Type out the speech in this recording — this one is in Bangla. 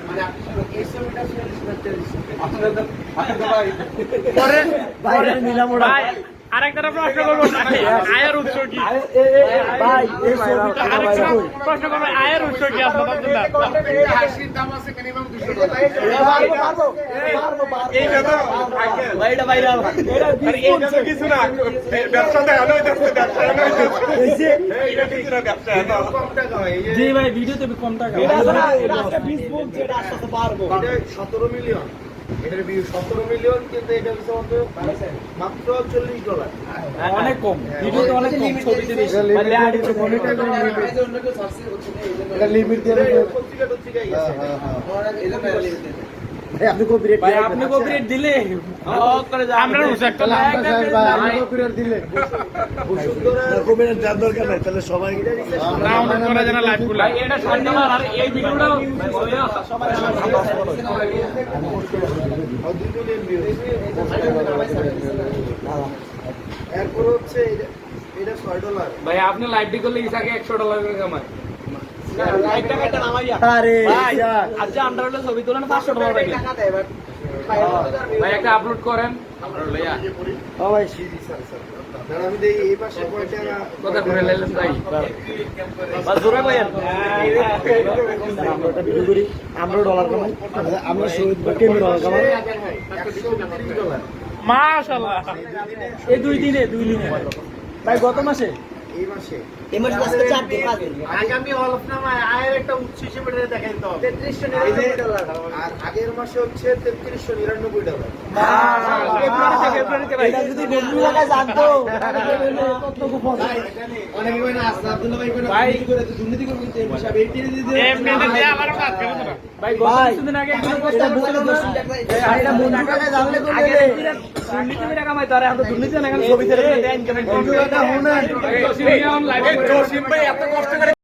মানে এই ছবিটা 40,000 আরেকটা প্রশ্ন করবো আয়ের উৎস কি ভাই এই প্রশ্ন করবো আয়ের উৎস কি আপনার আব্দুল্লাহ হাসির দাম আছে মিনিমাম $200 কিছু না ব্যবসাতে আলো জি ভাই ভিডিওতে কম টাকা 17 মিলিয়ন এটার ভিউ 17 মিলিয়ন কিন্তু এটা হচ্ছে মাত্র $40 অনেক কম ভিডিওতে অনেক কম ছবিতে বেশি এটা লিমিট দিয়ে পত্রিকা টত্রিকায় গেছে আপনি কপিরাইট ভাই আপনি কপিরাইট দিলে আমরা একটা আপনি কপিরাইট দিলে বসুন্ধরা কপিরাইট দেওয়ার দরকার নাই তাহলে সবাই ডাউনলোড করা যায় না লাইভ গুলো ভাই এটা $60 আর এই ভিডিওটা সবাই এরপর হচ্ছে এটা $6 ভাই আপনি লাইভটি করলে ইসাকে $100 করে কামায় লাইভটা কাটা নামাইয়া আরে ভাই আচ্ছা আন্ডারওয়্যার ছবি তোলেন $500 ভাই টাকা দেয় বাট ভাই একটা আপলোড করেন আপলোড লইয়া ও ভাই আমি দেই এই পাশে কয় টাকা কথা করে লাইলেন ভাই বাস জোরে ভাইয়া আমরা একটা ভিডিও করি আমরা ডলার কামাই আমরা শহীদ বা কেন ডলার কামাই $130 মাশাআল্লাহ এই দুই দিনে ভাই গত মাসে এই মাসে আজকে 4 দিন 5 দিন আগামী হলফনামায় আয়ের একটা উৎস হিসেবে দেখাই তো $3399 আর আগের মাসে হচ্ছে $3399 ফেব্রুয়ারিতে ভাই এটা যদি বেলু লাগায় জানতো কত গোপন অনেকে কই না আসলে আব্দুল্লাহ ভাই কই ভাই করে দুর্নীতি করে কিন্তু হিসাব এই টেনে দিয়ে এমনিতে দিয়ে আমার কাজ করে না ভাই গত কিছুদিন আগে একজন পোস্টার করছিল না এটা বন্ধু টাকা জানলে কোন আগে দুর্নীতি করে কামাই তারে আমরা দুর্নীতি না কেন ছবি ছেড়ে দেন ইনকাম এটা হুনেন লাইভে জসিম ভাই এত কষ্ট করে